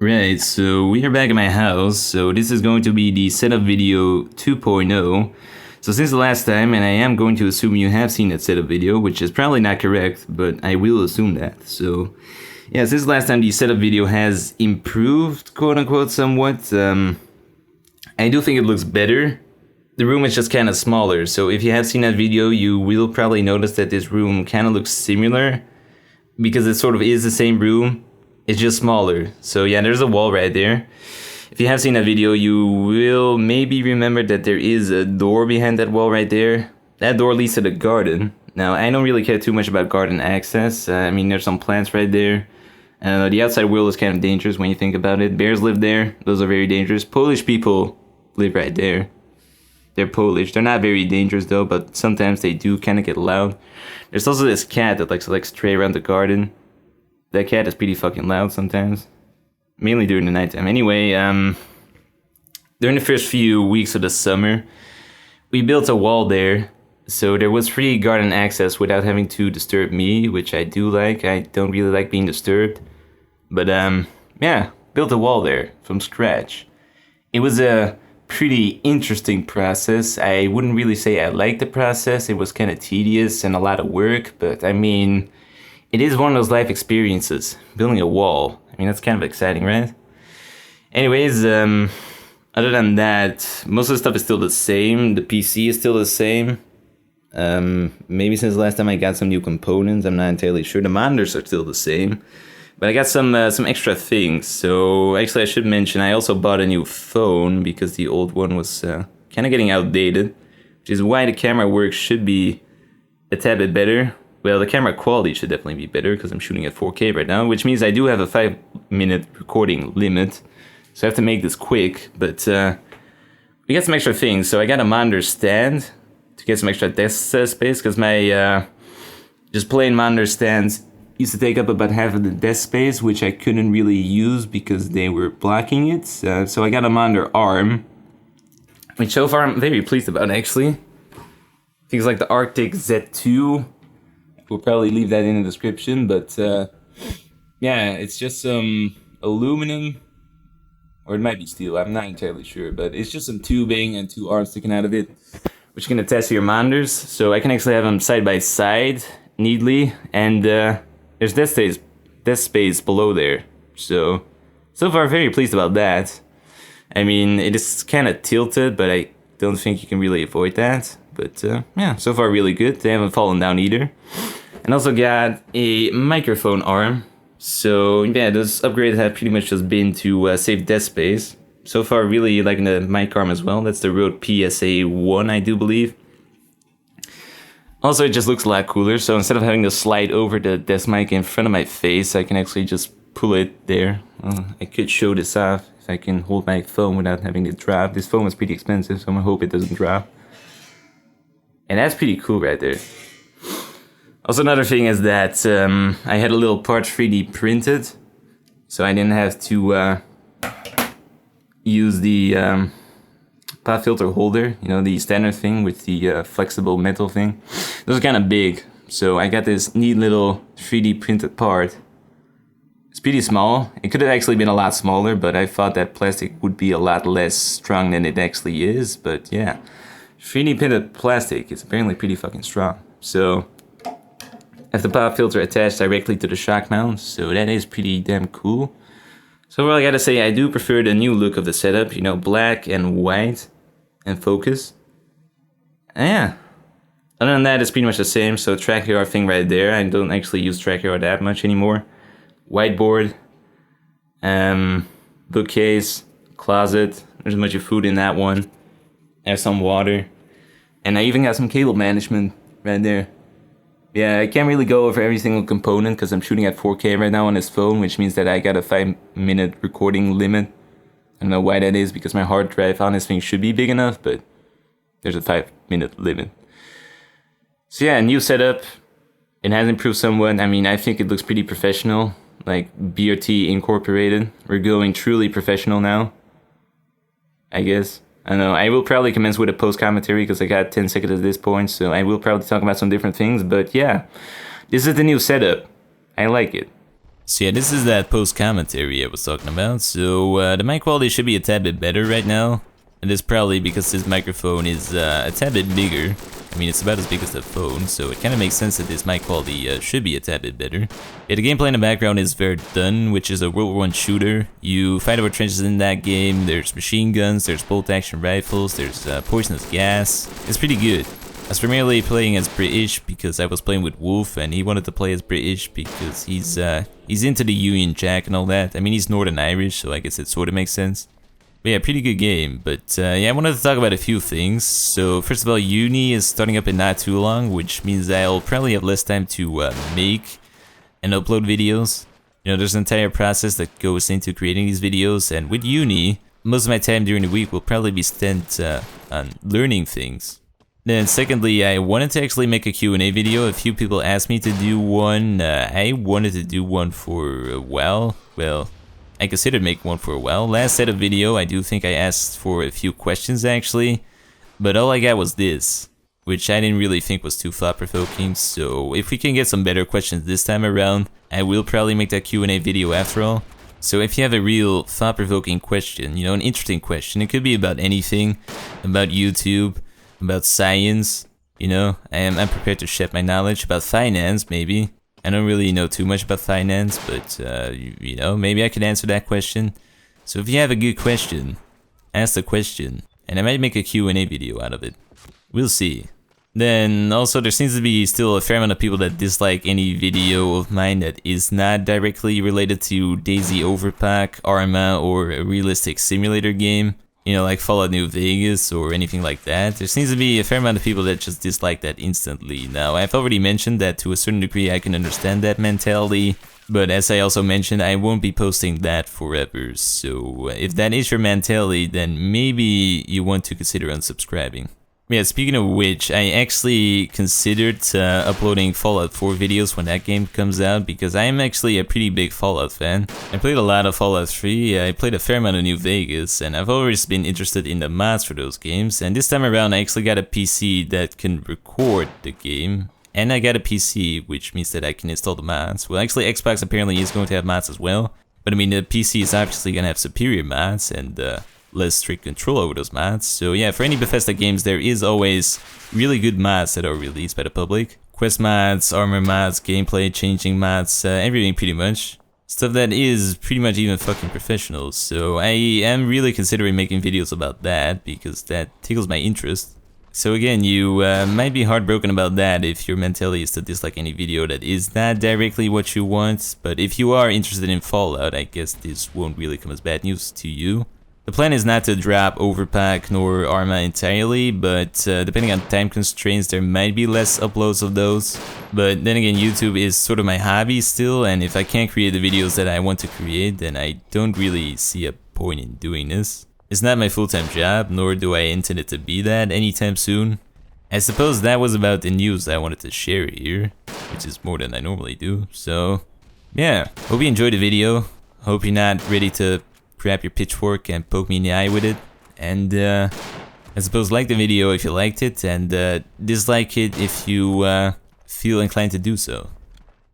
Right, so we are back at my house, so this is going to be the setup video 2.0. So since the last time, and I am going to assume you have seen that setup video, which is probably not correct, but I will assume that. So yeah, since the last time the setup video has improved, quote unquote, somewhat. I do think it looks better. The room is just kind of smaller, so if you have seen that video, you will probably notice that this room kind of looks similar, because it sort of is the same room. It's just smaller. So yeah, there's a wall right there. If you have seen that video, you will maybe remember that there is a door behind that wall right there. That door leads to the garden. Now, I don't really care too much about garden access. I mean, there's some plants right there. The outside world is kind of dangerous when you think about it. Bears live there. Those are very dangerous. Polish people live right there. They're Polish. They're not very dangerous though, but sometimes they do kind of get loud. There's also this cat that likes to stray around the garden. That cat is pretty fucking loud sometimes. Mainly during the nighttime. Anyway, during the first few weeks of the summer, we built a wall there. So there was free garden access without having to disturb me, which I do like. I don't really like being disturbed. But yeah, built a wall there from scratch. It was a pretty interesting process. I wouldn't really say I liked the process. It was kind of tedious and a lot of work, but I mean, it is one of those life experiences, building a wall. I mean, that's kind of exciting, right? Anyways, other than that, most of the stuff is still the same. The PC is still the same. Maybe since the last time I got some new components, I'm not entirely sure. The monitors are still the same. But I got some extra things. So actually I should mention, I also bought a new phone because the old one was kind of getting outdated. Which is why the camera work should be a tad bit better. Well, the camera quality should definitely be better because I'm shooting at 4K right now, which means I do have a 5-minute recording limit. So I have to make this quick, but we got some extra things. So I got a monitor stand to get some extra desk space because my just plain monitor stands used to take up about half of the desk space, which I couldn't really use because they were blocking it. So I got a monitor arm, which so far I'm very pleased about actually. Things like the Arctic Z2. We'll probably leave that in the description, but yeah, it's just some aluminum, or it might be steel, I'm not entirely sure, but it's just some tubing and two arms sticking out of it, which you can attach to your monitors, so I can actually have them side by side, neatly, and there's desk space below there, so far very pleased about that. I mean, it is kind of tilted, but I don't think you can really avoid that. But yeah, so far really good. They haven't fallen down either. And also got a microphone arm. So yeah, those upgrades have pretty much just been to save desk space. So far really liking the mic arm as well. That's the Rode PSA-1, I do believe. Also, it just looks a lot cooler. So instead of having to slide over the desk mic in front of my face, I can actually just pull it there. I could show this off if I can hold my phone without having it drop. This phone was pretty expensive, so I'm gonna hope it doesn't drop. And that's pretty cool right there. Also, another thing is that I had a little part 3D printed, so I didn't have to use the pop filter holder, you know, the standard thing with the flexible metal thing. Those are kind of big, so I got this neat little 3D printed part. It's pretty small. It could have actually been a lot smaller, but I thought that plastic would be a lot less strong than it actually is, but yeah. 3D printed plastic is apparently pretty fucking strong. So I have the pop filter attached directly to the shock mount, so that is pretty damn cool. So well, I gotta say I do prefer the new look of the setup, you know, black and white and focus. And yeah. Other than that, it's pretty much the same, so track AR thing right there. I don't actually use track AR that much anymore. Whiteboard, bookcase, closet. There's a bunch of food in that one. I have some water. And I even got some cable management right there. Yeah, I can't really go over every single component because I'm shooting at 4K right now on this phone, which means that I got a 5-minute recording limit. I don't know why that is, because my hard drive on this thing should be big enough, but there's a 5-minute limit. So yeah, new setup. It has improved somewhat. I mean, I think it looks pretty professional, like BRT incorporated. We're going truly professional now, I guess. I don't know, I will probably commence with a post commentary because I got 10 seconds at this point, so I will probably talk about some different things, but yeah, this is the new setup. I like it. So yeah, this is that post-commentary I was talking about. So the mic quality should be a tad bit better right now. And that's probably because this microphone is a tad bit bigger. I mean, it's about as big as the phone, so it kind of makes sense that this mic quality should be a tad bit better. Yeah, the gameplay in the background is Verdun, which is a World War I shooter. You fight over trenches in that game, there's machine guns, there's bolt-action rifles, there's poisonous gas. It's pretty good. I was primarily playing as British because I was playing with Wolf, and he wanted to play as British because he's into the Union Jack and all that. I mean, he's Northern Irish, so I guess it sort of makes sense. But yeah, pretty good game. But yeah, I wanted to talk about a few things. So first of all, uni is starting up in not too long, which means I'll probably have less time to make and upload videos. You know, there's an entire process that goes into creating these videos, and with uni, most of my time during the week will probably be spent on learning things. Then secondly, I wanted to actually make a Q&A video. A few people asked me to do one. I wanted to do one for a while. Well, I considered making one for a while. Last set of video, I do think I asked for a few questions actually. But all I got was this, which I didn't really think was too thought-provoking. So if we can get some better questions this time around, I will probably make that Q&A video after all. So if you have a real thought-provoking question, you know, an interesting question, it could be about anything, about YouTube, about science, you know, I'm prepared to share my knowledge about finance, maybe. I don't really know too much about finance, but, you know, maybe I could answer that question. So if you have a good question, ask the question, and I might make a Q&A video out of it. We'll see. Then, also, there seems to be still a fair amount of people that dislike any video of mine that is not directly related to DayZ Overpack, Arma, or a realistic simulator game. You know, like Fallout New Vegas or anything like that. There seems to be a fair amount of people that just dislike that instantly. Now, I've already mentioned that to a certain degree I can understand that mentality, but as I also mentioned, I won't be posting that forever. So if that is your mentality, then maybe you want to consider unsubscribing. Yeah, speaking of which, I actually considered uploading Fallout 4 videos when that game comes out because I am actually a pretty big Fallout fan. I played a lot of Fallout 3, I played a fair amount of New Vegas, and I've always been interested in the mods for those games. And this time around I actually got a PC that can record the game, and I got a PC, which means that I can install the mods. Well, actually Xbox apparently is going to have mods as well, but I mean the PC is obviously going to have superior mods and less strict control over those mods. So yeah, for any Bethesda games, there is always really good mods that are released by the public. Quest mods, armor mods, gameplay changing mods, everything pretty much. Stuff that is pretty much even fucking professional. So I am really considering making videos about that because that tickles my interest. So again, you might be heartbroken about that if your mentality is to dislike any video that is not directly what you want. But if you are interested in Fallout, I guess this won't really come as bad news to you. The plan is not to drop Overpack nor Arma entirely, but depending on time constraints, there might be less uploads of those. But then again, YouTube is sort of my hobby still, and if I can't create the videos that I want to create, then I don't really see a point in doing this. It's not my full-time job, nor do I intend it to be that anytime soon. I suppose that was about the news I wanted to share here, which is more than I normally do. So, yeah, hope you enjoyed the video. Hope you're not ready to grab your pitchfork and poke me in the eye with it. And I suppose like the video if you liked it, and dislike it if you feel inclined to do so.